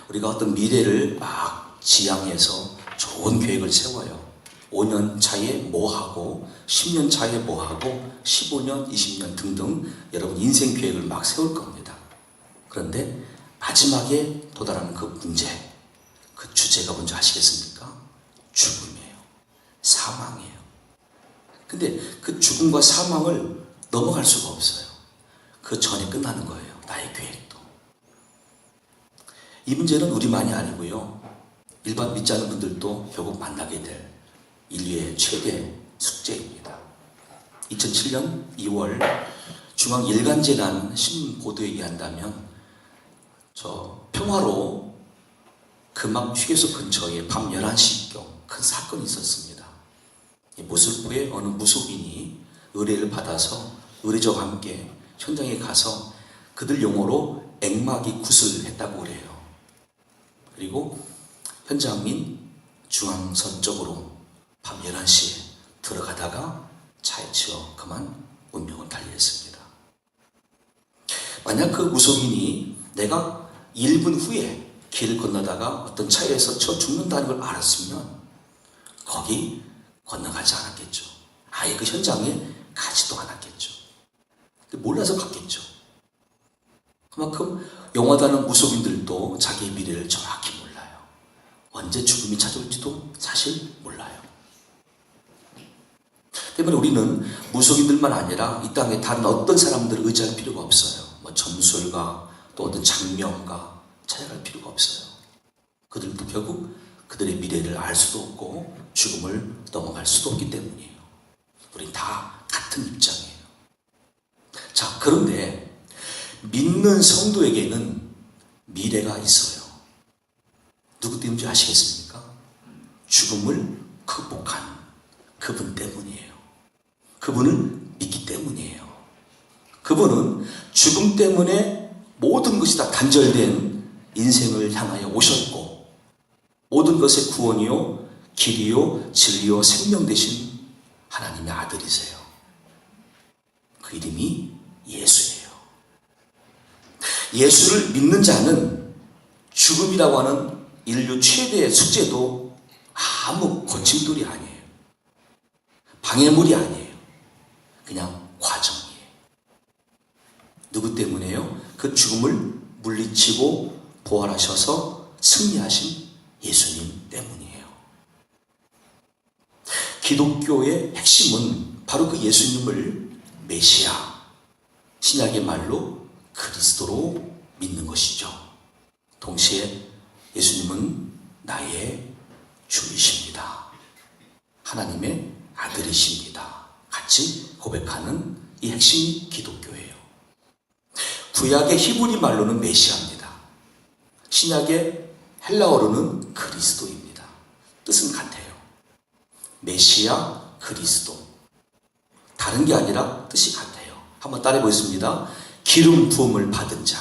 우리가 어떤 미래를 막 지향해서 좋은 계획을 세워요. 5년 차에 뭐 하고 10년 차에 뭐 하고 15년, 20년 등등 여러분 인생 계획을 막 세울 겁니다. 그런데 마지막에 도달하는 그 문제, 그 주제가 뭔지 아시겠습니까? 죽음이에요. 사망이에요. 근데 그 죽음과 사망을 넘어갈 수가 없어요. 그 전에 끝나는 거예요. 나의 계획도. 이 문제는 우리만이 아니고요. 일반 믿지 않는 분들도 결국 만나게 될 인류의 최대 숙제입니다. 2007년 2월 중앙일간재난 신문 보도에 의한다면 저 평화로 금암 휴게소 근처에 밤 11시경 큰 사건이 있었습니다. 모슬포의 어느 무속인이 의뢰를 받아서 의뢰자와 함께 현장에 가서 그들 용어로 액막이 구슬했다고 그래요. 그리고 현장인 중앙선 쪽으로 밤 11시에 들어가다가 차에 치여 그만 운명을 달리했습니다. 만약 그 무속인이 내가 1분 후에 길을 건너다가 어떤 차에서 쳐 죽는다는 걸 알았으면 거기 건너가지 않았겠죠. 아예 그 현장에 가지도 않았겠죠. 몰라서 갔겠죠. 그만큼 용하다는 무속인들도 자기의 미래를 정확히 몰라요. 언제 죽음이 찾아올지도 사실 몰라요. 때문에 우리는 무속인들만 아니라 이 땅에 다른 어떤 사람들을 의지할 필요가 없어요. 뭐 점술가 또 어떤 장명가 찾아갈 필요가 없어요. 그들도 결국 그들의 미래를 알 수도 없고 죽음을 넘어갈 수도 없기 때문이에요. 우린 다 같은 입장이에요. 자, 그런데 믿는 성도에게는 미래가 있어요. 누구 때문인지 아시겠습니까? 죽음을 극복한 그분 때문이에요. 그분을 믿기 때문이에요. 그분은 죽음 때문에 모든 것이 다 단절된 인생을 향하여 오셨고 모든 것의 구원이요 길이요 진리요 생명 되신 하나님의 아들이세요. 그 이름이 예수예요. 예수를 믿는 자는 죽음이라고 하는 인류 최대의 숙제도 아무 거침돌이 아니에요. 방해물이 아니에요. 그냥 과정이에요. 누구 때문에요? 그 죽음을 물리치고 부활하셔서 승리하신 예수님 때문이에요. 기독교의 핵심은 바로 그 예수님을 메시아, 신약의 말로 그리스도로 믿는 것이죠. 동시에 예수님은 나의 주이십니다. 하나님의 아들이십니다. 같이 고백하는 이 핵심이 기독교예요. 구약의 히브리 말로는 메시아입니다. 신약의 헬라어로는 그리스도입니다. 뜻은 같아요. 메시아, 그리스도. 다른 게 아니라 뜻이 같아요. 한번 따라해 보겠습니다. 기름 부음을 받은 자.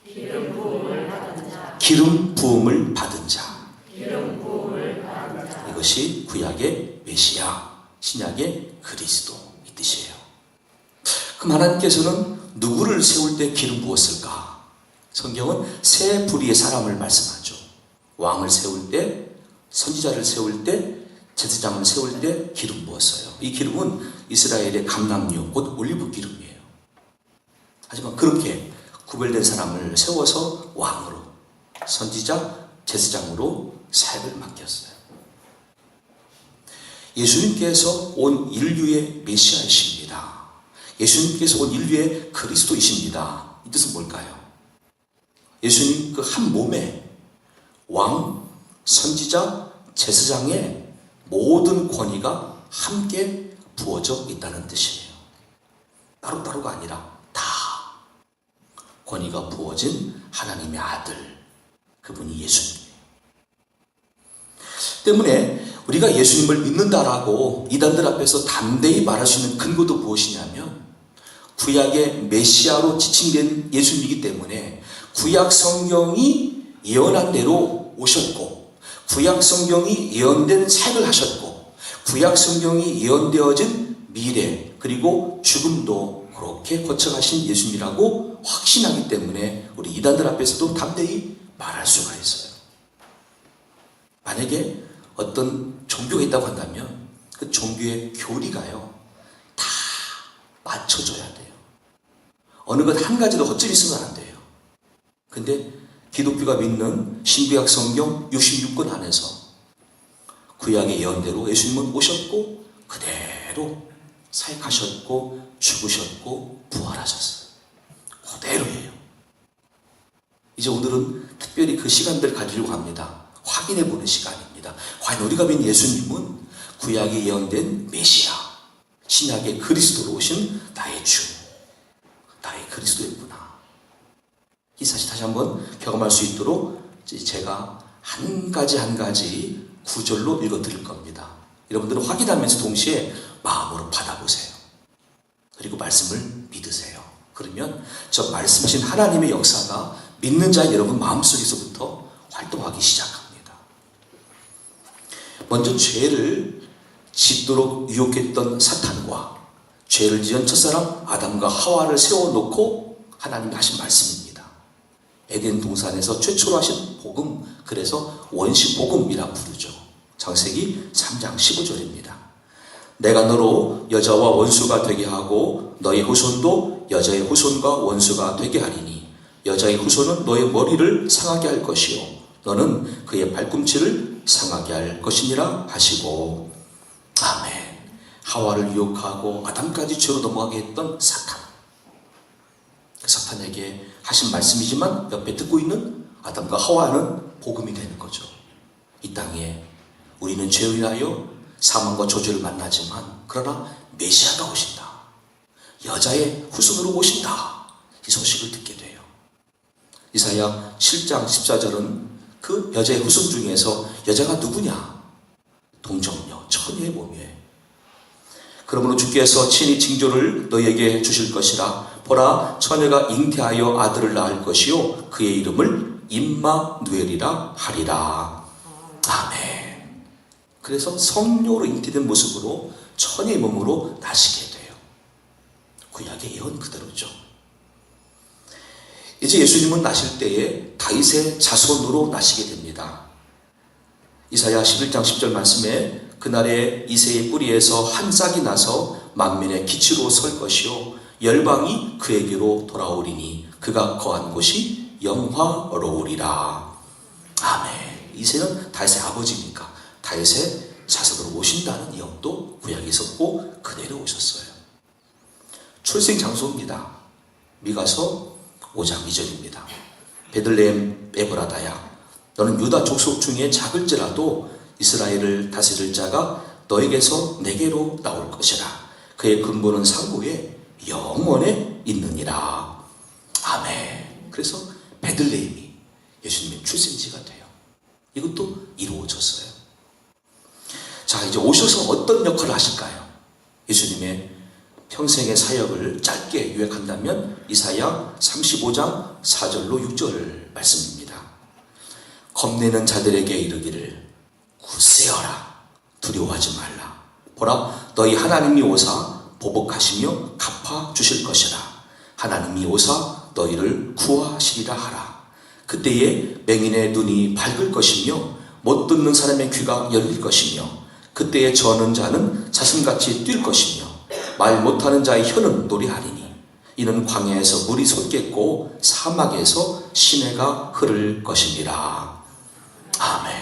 기름 부음을 받은 자. 기름 부음을 받은 자. 기름 부음을 받은 자. 이것이 구약의 메시아, 신약의 그리스도 이 뜻이에요. 그럼 하나님께서는 누구를 세울 때 기름 부었을까? 성경은 세 부류의 사람을 말씀하죠. 왕을 세울 때, 선지자를 세울 때, 제사장을 세울 때 기름 부었어요. 이 기름은 이스라엘의 감람류, 곧 올리브 기름이에요. 하지만 그렇게 구별된 사람을 세워서 왕으로, 선지자, 제사장으로 사역을 맡겼어요. 예수님께서 온 인류의 메시아이십니다. 예수님께서 온 인류의 그리스도이십니다. 이 뜻은 뭘까요? 예수님 그 한 몸에 왕, 선지자, 제사장의 모든 권위가 함께 부어져 있다는 뜻이에요. 따로따로가 아니라 다 권위가 부어진 하나님의 아들, 그분이 예수님이에요. 때문에 우리가 예수님을 믿는다라고 이단들 앞에서 담대히 말할 수 있는 근거도 무엇이냐면 구약의 메시아로 지칭된 예수님이기 때문에 구약 성경이 예언한 대로 오셨고 구약 성경이 예언된 사역을 하셨고 구약 성경이 예언되어진 미래 그리고 죽음도 그렇게 거쳐가신 예수님이라고 확신하기 때문에 우리 이단들 앞에서도 담대히 말할 수가 있어요. 만약에 어떤 종교가 있다고 한다면 그 종교의 교리가요, 다 맞춰줘야 돼요. 어느 것 한 가지도 허점이 있으면 안 돼요. 근데 기독교가 믿는 신구약 성경 66권 안에서 구약의 예언대로 예수님은 오셨고 그대로 사역하셨고 죽으셨고 부활하셨어요. 그대로예요. 이제 오늘은 특별히 그 시간들을 가지려고 합니다. 확인해보는 시간입니다. 과연 우리가 믿는 예수님은 구약에 예언된 메시아, 신약의 그리스도로 오신 나의 주, 나의 그리스도였구나. 이 사실 다시 한번 경험할 수 있도록 제가 한 가지 구절로 읽어드릴 겁니다. 여러분들은 확인하면서 동시에 마음으로 받아보세요. 그리고 말씀을 믿으세요. 그러면 저 말씀하신 하나님의 역사가 믿는 자 여러분 마음속에서부터 활동하기 시작합니다. 먼저 죄를 짓도록 유혹했던 사탄과 죄를 지은 첫사람 아담과 하와를 세워놓고 하나님이 하신 말씀입니다. 에덴 동산에서 최초로 하신 복음, 그래서 원시복음이라 부르죠. 창세기 3장 15절입니다. 내가 너로 여자와 원수가 되게 하고 너의 후손도 여자의 후손과 원수가 되게 하리니 여자의 후손은 너의 머리를 상하게 할 것이요 너는 그의 발꿈치를 상하게 할 것이니라 하시고. 아멘. 하와를 유혹하고 아담까지 죄로 넘어가게 했던 사탄. 사탄에게 하신 말씀이지만 옆에 듣고 있는 아담과 하와는 복음이 되는 거죠. 이 땅에 우리는 죄로 인하여 사망과 저주를 만나지만 그러나 메시아가 오신다. 여자의 후손으로 오신다. 이 소식을 듣게 돼요. 이사야 7장 14절은 그 여자의 후손 중에서 여자가 누구냐? 동정녀, 처녀의 몸이에요. 그러므로 주께서 친히 징조를 너희에게 주실 것이라. 보라, 처녀가 잉태하여 아들을 낳을 것이요 그의 이름을 임마누엘이라 하리라. 아멘. 그래서 성녀로 잉태된 모습으로 처녀의 몸으로 나시게 돼요. 구약의 예언 그대로죠. 이제 예수님은 나실 때에 다윗의 자손으로 나시게 됩니다. 이사야 11장 10절 말씀에 그날에 이새의 뿌리에서 한 싹이 나서 만민의 기치로 설 것이요 열방이 그에게로 돌아오리니 그가 거한 곳이 영화로우리라. 아멘. 이새는 다윗의 아버지니까 다윗의 자손으로 오신다는 예언도 구약에 있었고 그대로 오셨어요. 출생 장소입니다. 미가서 5장 2절입니다. 베들레헴 에브라다야, 너는 유다 족속 중에 작을지라도 이스라엘을 다스릴 자가 너에게서 내게로 나올 것이라. 그의 근본은 상고에 영원에 있느니라. 아멘. 그래서 베들레헴이 예수님의 출생지가 돼요. 이것도 이루어졌어요. 자, 이제 오셔서 어떤 역할을 하실까요? 예수님의 평생의 사역을 짧게 요약한다면 이사야 35장 4절로 6절 말씀입니다. 겁내는 자들에게 이르기를 굳세어라, 두려워하지 말라. 보라, 너희 하나님이 오사 보복하시며 갚아주실 것이라. 하나님이 오사 너희를 구하시리라 하라. 그때에 맹인의 눈이 밝을 것이며 못 듣는 사람의 귀가 열릴 것이며 그때에 저는 자는 사슴같이 뛸 것이며 말 못하는 자의 혀는 노래하리니 이는 광야에서 물이 솟겠고 사막에서 시내가 흐를 것이니라. 아멘.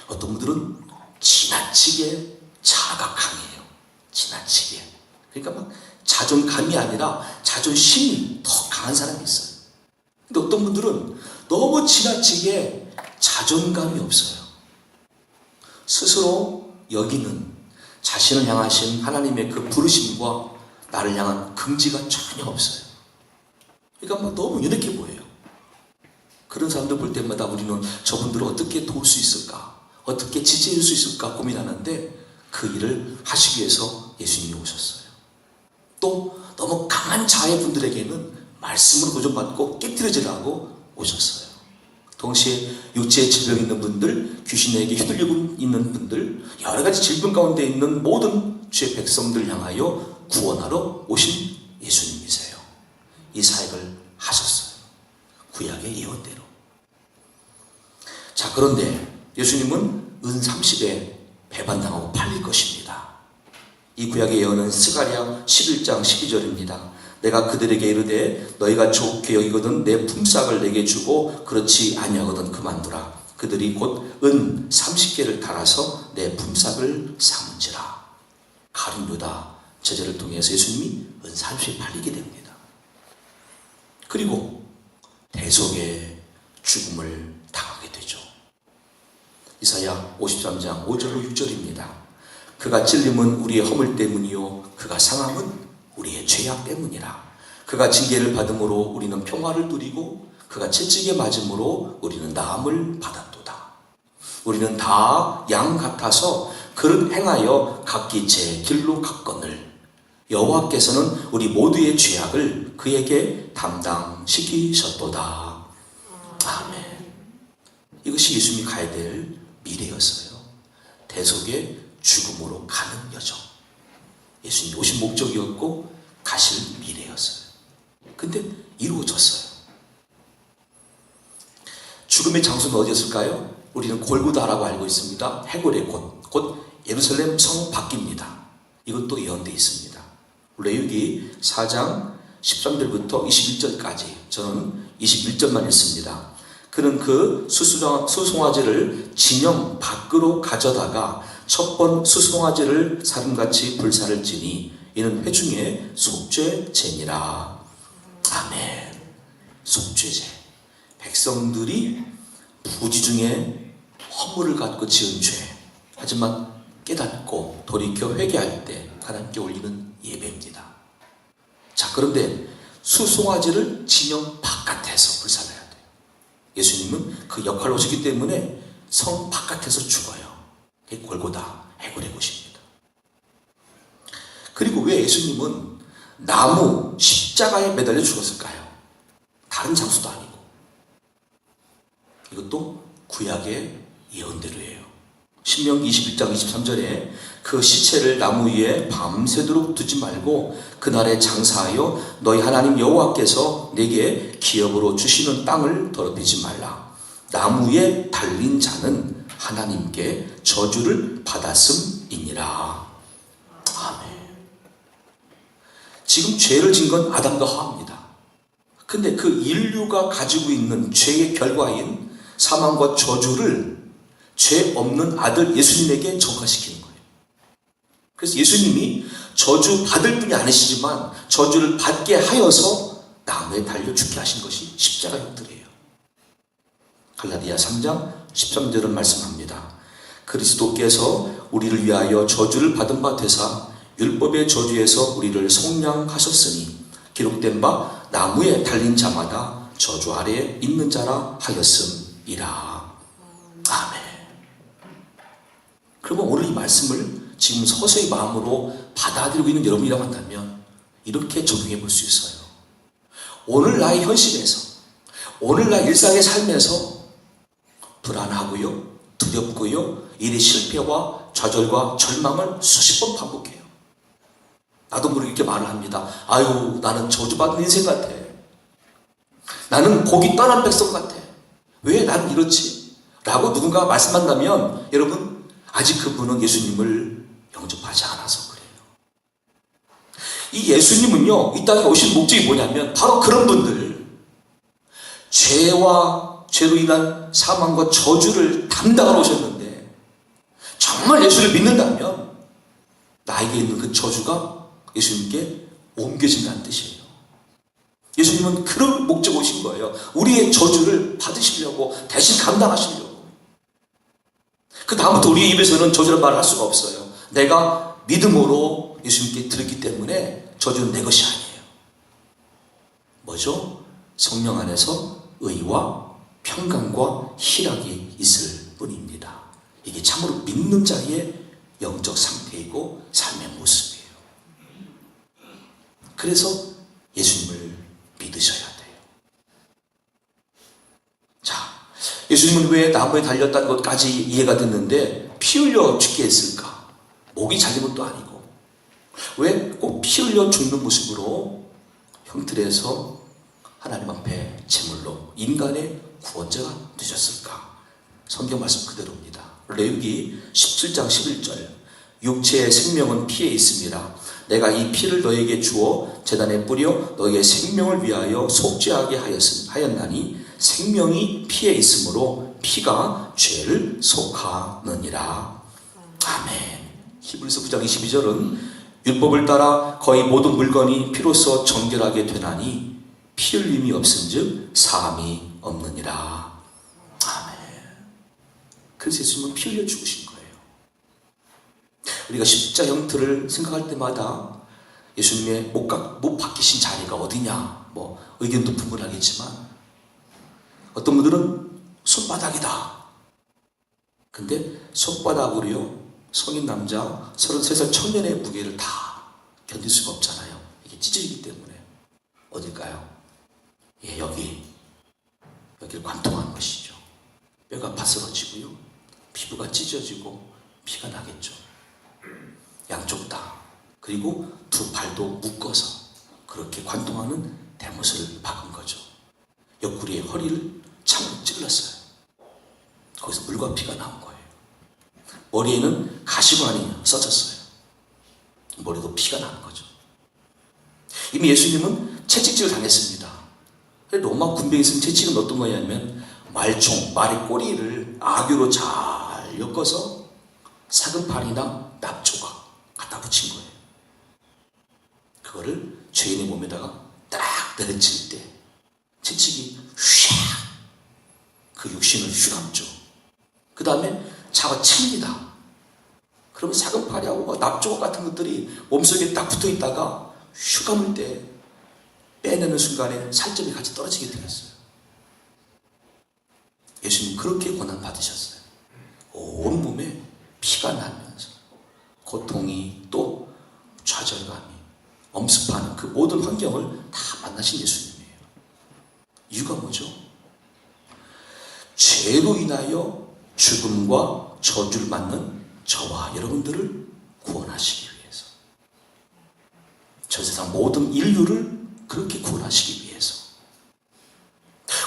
어떤 분들은 지나치게 자아가 강해요. 지나치게. 그러니까 막 자존감이 아니라 자존심이 더 강한 사람이 있어요. 근데 어떤 분들은 너무 지나치게 자존감이 없어요. 스스로 여기는 자신을 향하신 하나님의 그 부르심과 나를 향한 긍지가 전혀 없어요. 그러니까 막 너무 연약해 보여요. 그런 사람들 볼 때마다 우리는 저분들을 어떻게 도울 수 있을까? 어떻게 지지할 수 있을까 고민하는데 그 일을 하시기 위해서 예수님이 오셨어요. 또 너무 강한 자의 분들에게는 말씀으로 고정받고 깨뜨려지라고 오셨어요. 동시에 육체의 질병 있는 분들, 귀신에게 휘둘리고 있는 분들, 여러 가지 질병 가운데 있는 모든 주의 백성들을 향하여 구원하러 오신 예수님이세요. 이 사역을 하셨어요. 구약의 예언대로. 자, 그런데 예수님은 은 30에 배반당하고 팔릴 것입니다. 이 구약의 예언은 스가랴 11장 12절입니다. 내가 그들에게 이르되 너희가 좋게 여기거든 내 품삯을 내게 주고 그렇지 아니하거든 그만두라. 그들이 곧 은 30개를 달아서 내 품삯을 삼은지라. 가룟 유다 제자를 통해서 예수님이 은 30에 팔리게 됩니다. 그리고 대속의 죽음을 당하게 되죠. 이사야 53장 5절로 6절입니다. 그가 찔림은 우리의 허물 때문이요 그가 상함은 우리의 죄악 때문이라. 그가 징계를 받음으로 우리는 평화를 누리고 그가 채찍에 맞음으로 우리는 나음을 받았도다. 우리는 다 양 같아서 그릇 행하여 각기 제 길로 갔거늘 여호와께서는 우리 모두의 죄악을 그에게 담당시키셨도다. 아멘. 이것이 예수님이 가야 될 미래였어요. 대속의 죽음으로 가는 여정. 예수님이 오신 목적이었고 가실 미래였어요. 근데 이루어졌어요. 죽음의 장소는 어디였을까요? 우리는 골고다라고 알고 있습니다. 해골의 곳, 곧 예루살렘 성 밖입니다. 이것도 예언되어 있습니다. 레위기 4장 13절부터 21절까지 저는 21절만 읽습니다. 그는 그 수송아지를 진영 밖으로 가져다가 첫 번 수송아지를 사름같이 불사를 지니 이는 회중의 속죄제니라. 아멘. 속죄제. 백성들이 부지 중에 허물을 갖고 지은 죄, 하지만 깨닫고 돌이켜 회개할 때 하나님께 올리는 예배입니다. 자, 그런데 수송아지를 진영 바깥에서 불살라야 돼요. 예수님은 그 역할을 오셨기 때문에 성 바깥에서 죽어요. 그게 골고다, 해골의 곳입니다. 그리고 왜 예수님은 나무 십자가에 매달려 죽었을까요? 다른 장소도 아니고. 이것도 구약의 예언대로예요. 신명기 21장 23절에 그 시체를 나무 위에 밤새도록 두지 말고 그날에 장사하여 너희 하나님 여호와께서 내게 기업으로 주시는 땅을 더럽히지 말라. 나무 위에 달린 자는 하나님께 저주를 받았음이니라. 아멘. 지금 죄를 진 건 아담과 하와입니다. 근데 그 인류가 가지고 있는 죄의 결과인 사망과 저주를 죄 없는 아들 예수님에게 전가시키는 거예요. 그래서 예수님이 저주 받을 뿐이 아니시지만 저주를 받게 하여서 나무에 달려 죽게 하신 것이 십자가 형들이에요. 갈라디아 3장 13절은 말씀합니다. 그리스도께서 우리를 위하여 저주를 받은 바 되사 율법의 저주에서 우리를 속량하셨으니 기록된 바 나무에 달린 자마다 저주 아래에 있는 자라 하였음이라. 아멘. 그러면 오늘 이 말씀을 지금 서서히 마음으로 받아들이고 있는 여러분이라고 한다면 이렇게 적용해 볼 수 있어요. 오늘 나의 현실에서, 오늘 나의 일상의 삶에서 불안하고요, 두렵고요, 일의 실패와 좌절과 절망을 수십 번 반복해요. 나도 모르게 이렇게 말을 합니다. 아유, 나는 저주받은 인생 같아. 나는 복이 떠난 백성 같아. 왜 나는 이렇지? 라고 누군가가 말씀한다면 여러분, 아직 그분은 예수님을 영접하지 않아서 그래요. 이 예수님은요, 이 땅에 오신 목적이 뭐냐면 바로 그런 분들, 죄와 죄로 인한 사망과 저주를 담당하러 오셨는데 정말 예수를 믿는다면 나에게 있는 그 저주가 예수님께 옮겨진다는 뜻이에요. 예수님은 그런 목적 오신 거예요. 우리의 저주를 받으시려고, 대신 감당하시려고. 그 다음부터 우리의 입에서는 저주란 말을 할 수가 없어요. 내가 믿음으로 예수님께 드렸기 때문에 저주는 내 것이 아니에요. 뭐죠? 성령 안에서 의와 평강과 희락이 있을 뿐입니다. 이게 참으로 믿는 자의 영적 상태이고 삶의 모습이에요. 그래서 예수님을 믿으셔야 돼요. 자, 예수님은 왜 나무에 달렸다는 것까지 이해가 됐는데 피 흘려 죽게 했을까? 목이 잘린 것도 아니고 왜 꼭 피 흘려 죽는 모습으로 형틀에서 하나님 앞에 제물로 인간의 구원자가 되셨을까? 성경 말씀 그대로입니다. 레위기 17장 11절 육체의 생명은 피에 있습니다. 내가 이 피를 너에게 주어 제단에 뿌려 너에게 생명을 위하여 속죄하게 하였나니 생명이 피에 있으므로 피가 죄를 속하느니라. 아멘. 히브리서 9장 22절은 율법을 따라 거의 모든 물건이 피로써 정결하게 되나니 피 흘림이 없은즉 사함이 없느니라. 아멘. 그래서 예수님은 피 흘려 죽으신 거예요. 우리가 십자 형틀을 생각할 때마다 예수님의 못 박히신 자리가 어디냐 뭐 의견도 분분하겠지만 어떤 분들은 손바닥이다. 근데 손바닥으로요 성인 남자 33살 청년의 무게를 다 견딜 수가 없잖아요. 이게 찢어지기 때문에. 어딜까요? 예, 여기를 관통하는 것이죠. 뼈가 바스러지고요 피부가 찢어지고 피가 나겠죠. 양쪽 다. 그리고 두 발도 묶어서 그렇게 관통하는 대못을 박은 거죠. 옆구리에 허리를 창으로 찔렀어요. 거기서 물과 피가 나온 거예요. 머리에는 가시관이 써졌어요. 머리도 피가 나는 거죠. 이미 예수님은 채찍질을 당했습니다. 로마 군병이 쓴 채찍은 어떤 거냐면 말의 꼬리를 악유로 잘 엮어서 사근팔이나 납조각 갖다 붙인 거예요. 그거를 죄인의 몸에다가 딱 내려칠 때 채찍이 휘악 그 육신을 휘감죠. 그 다음에 잡아칩니다. 그러면 사근팔이하고 납조각 같은 것들이 몸속에 딱 붙어있다가 휘감을 때 빼내는 순간에 살점이 같이 떨어지게 되었어요. 예수님 그렇게 고난받으셨어요. 온 몸에 피가 나면서 고통이 또 좌절감이 엄습하는 그 모든 환경을 다 만나신 예수님이에요. 이유가 뭐죠? 죄로 인하여 죽음과 저주를 맞는 저와 여러분들을 구원하시기 위해서, 전 세상 모든 인류를 그렇게 구원하시기 위해서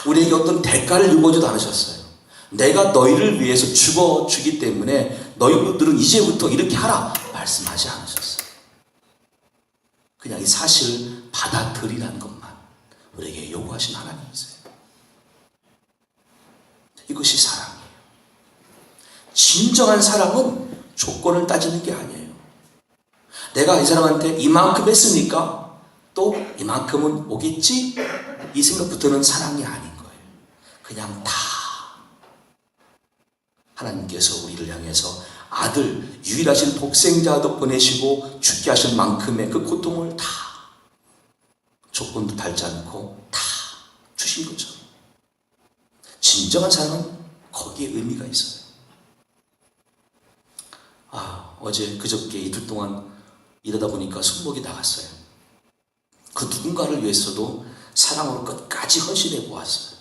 우리에게 어떤 대가를 요구하지도 않으셨어요. 내가 너희를 위해서 죽어주기 때문에 너희들은 이제부터 이렇게 하라 말씀하지 않으셨어요. 그냥 이 사실을 받아들이라는 것만 우리에게 요구하신 하나님이세요. 이것이 사랑이에요. 진정한 사랑은 조건을 따지는 게 아니에요. 내가 이 사람한테 이만큼 했으니까 또 이만큼은 오겠지? 이 생각부터는 사랑이 아닌 거예요. 그냥 다 하나님께서 우리를 향해서 아들, 유일하신 독생자도 보내시고 죽게 하신 만큼의 그 고통을 다 조건도 달지 않고 다 주신 거죠. 진정한 사랑은 거기에 의미가 있어요. 어제 그저께 이틀 동안 일하다 보니까 손목이 나갔어요. 그 누군가를 위해서도 사랑으로 끝까지 헌신해 보았어요.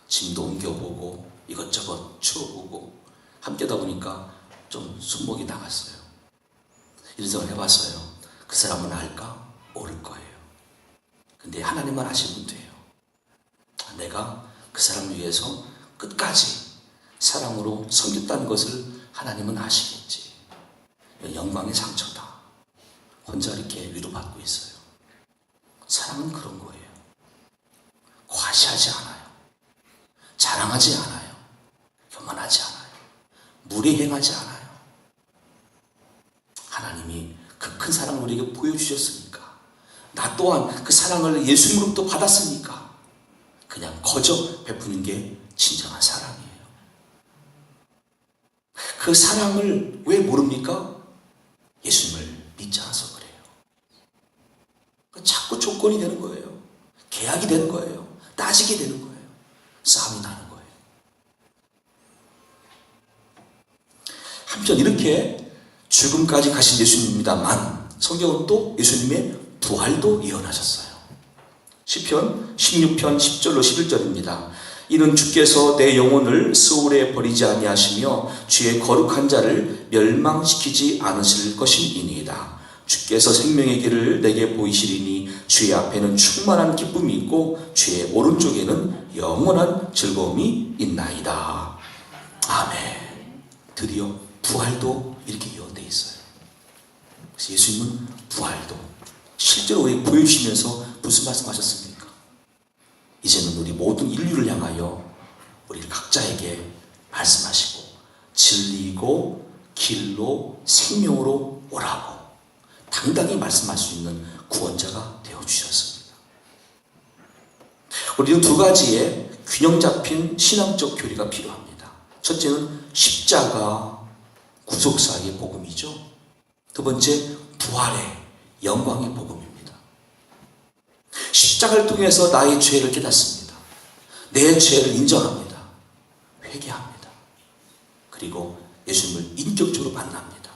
짐도 옮겨보고 이것저것 치워보고 함께다 보니까 좀 손목이 나갔어요. 이런 생각을 해봤어요. 그 사람은 알까? 모를 거예요. 근데 하나님만 아시면 돼요. 내가 그 사람을 위해서 끝까지 사랑으로 섬겼다는 것을 하나님은 아시겠지. 영광의 상처다. 혼자 이렇게 위로받고 있어요. 사랑은 그런 거예요. 과시하지 않아요. 자랑하지 않아요. 교만하지 않아요. 무례행하지 않아요. 하나님이 그 큰 사랑을 우리에게 보여주셨으니까, 나 또한 그 사랑을 예수님으로부터 받았으니까 그냥 거저 베푸는 게 진정한 사랑이에요. 그 사랑을 왜 모릅니까? 예수님을 믿지 않아서 그래요. 자꾸 조건이 되는 거예요. 계약이 되는 거예요. 따지게 되는 거예요. 싸움이 나는 거예요. 한편 이렇게 죽음까지 가신 예수님입니다만 성경은 또 예수님의 부활도 예언하셨어요. 시편 16편 10절로 11절입니다. 이는 주께서 내 영혼을 스올에 버리지 아니하시며 주의 거룩한 자를 멸망시키지 않으실 것임이니이다. 주께서 생명의 길을 내게 보이시리니 주의 앞에는 충만한 기쁨이 있고 주의 오른쪽에는 영원한 즐거움이 있나이다. 아멘. 드디어 부활도 이렇게 예언되어 있어요. 그래서 예수님은 부활도 실제로 우리 보여주시면서 무슨 말씀하셨습니까? 이제는 우리 모든 인류를 향하여 우리 각자에게 말씀하시고 진리이고 길로 생명으로 오라고 당당히 말씀할 수 있는 구원자가 되어주셨습니다. 우리는 두 가지의 균형 잡힌 신앙적 교리가 필요합니다. 첫째는 십자가 구속사의 복음이죠. 두 번째, 부활의 영광의 복음입니다. 십자가를 통해서 나의 죄를 깨닫습니다. 내 죄를 인정합니다. 회개합니다. 그리고 예수님을 인격적으로 만납니다.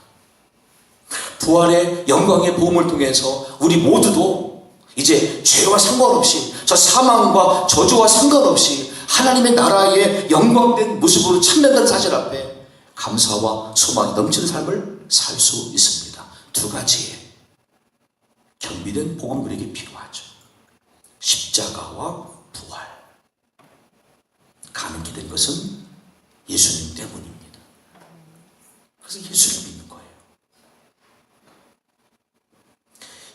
부활의 영광의 복음을 통해서 우리 모두도 이제 죄와 상관없이 저 사망과 저주와 상관없이 하나님의 나라의 영광된 모습으로 참된다는 사실 앞에 감사와 소망이 넘치는 삶을 살 수 있습니다. 두 가지의 경비된 복음이 우리에게 필요하죠. 십자가와 부활. 가능하게 된 것은 예수님 때문입니다. 그래서 예수를 믿는 거예요.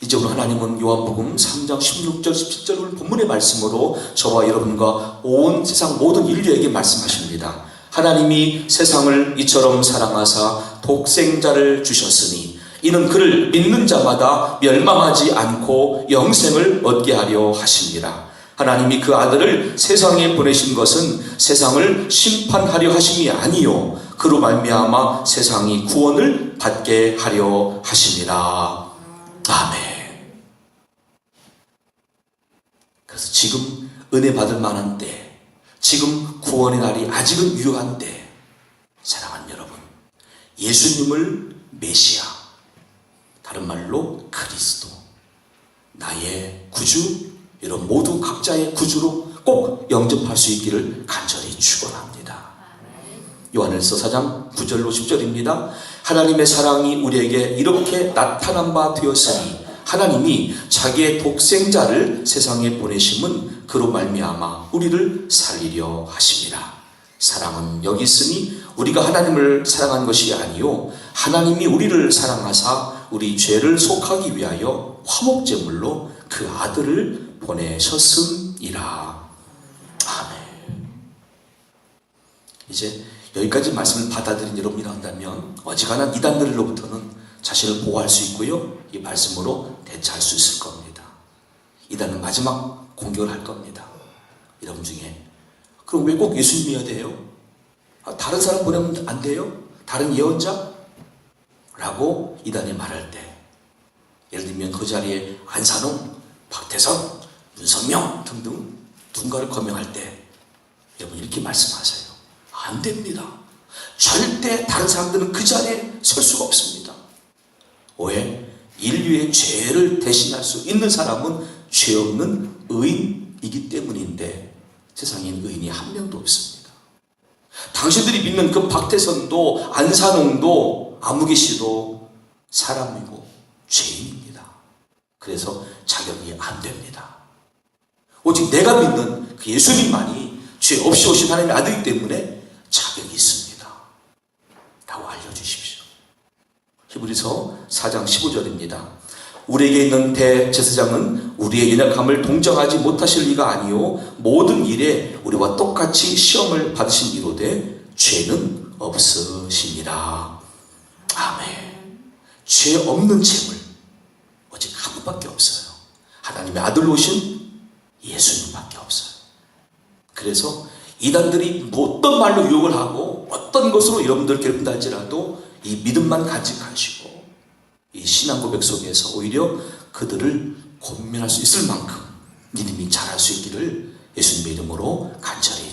이제 오늘 하나님은 요한복음 3장 16절 17절 오늘 본문의 말씀으로 저와 여러분과 온 세상 모든 인류에게 말씀하십니다. 하나님이 세상을 이처럼 사랑하사 독생자를 주셨으니 이는 그를 믿는 자마다 멸망하지 않고 영생을 얻게 하려 하십니다. 하나님이 그 아들을 세상에 보내신 것은 세상을 심판하려 하심이 아니요 그로 말미암아 세상이 구원을 받게 하려 하심이라. 아멘. 그래서 지금 은혜 받을 만한 때, 지금 구원의 날이 아직은 유효한 때, 사랑하는 여러분, 예수님을 메시아, 다른 말로 그리스도, 나의 구주, 여러분 모두 각자의 구주로 꼭 영접할 수 있기를 간절히 축원합니다. 요한일서 4장 9절로 10절입니다. 하나님의 사랑이 우리에게 이렇게 나타난 바 되었으니 하나님이 자기의 독생자를 세상에 보내심은 그로 말미암아 우리를 살리려 하심이라. 사랑은 여기 있으니 우리가 하나님을 사랑한 것이 아니요 하나님이 우리를 사랑하사 우리 죄를 속하기 위하여 화목제물로 그 아들을 보내셨음이라. 아멘. 이제 여기까지 말씀을 받아들인 여러분이 한다면 어지간한 이단들로부터는 자신을 보호할 수 있고요, 이 말씀으로 대처할 수 있을 겁니다. 이단은 마지막 공격을 할 겁니다. 여러분 중에 그럼 왜 꼭 예수님이어야 돼요? 다른 사람 보내면 안 돼요? 다른 예언자? 라고 이단이 말할 때, 예를 들면 그 자리에 안산홍, 박태선, 문선명 등등 누군가를 거명할 때 여러분 이렇게 말씀하세요. 안 됩니다. 절대 다른 사람들은 그 자리에 설 수가 없습니다. 왜? 인류의 죄를 대신할 수 있는 사람은 죄 없는 의인이기 때문인데 세상엔 의인이 한 명도 없습니다. 당신들이 믿는 그 박태선도 안산홍도 아무개 씨도 사람이고 죄인입니다. 그래서 자격이 안 됩니다. 오직 내가 믿는 그 예수님만이 죄 없이 오신 하나님의 아들이기 때문에 자격이 있습니다. 라고 알려주십시오. 히브리서 4장 15절입니다. 우리에게 있는 대제사장은 우리의 연약함을 동정하지 못하실 리가 아니요 모든 일에 우리와 똑같이 시험을 받으신 이로되 죄는 없으시니라. 아멘. 죄 없는 재물 오직 한 분밖에 없어요. 하나님의 아들로 오신 예수님밖에 없어요. 그래서 이단들이 어떤 말로 유혹을 하고 어떤 것으로 여러분들 괴롭힌다 할지라도 이 믿음만 간직하시고 이 신앙 고백 속에서 오히려 그들을 권면할 수 있을 만큼 믿음이 자랄 수 있기를 예수님의 이름으로 간절히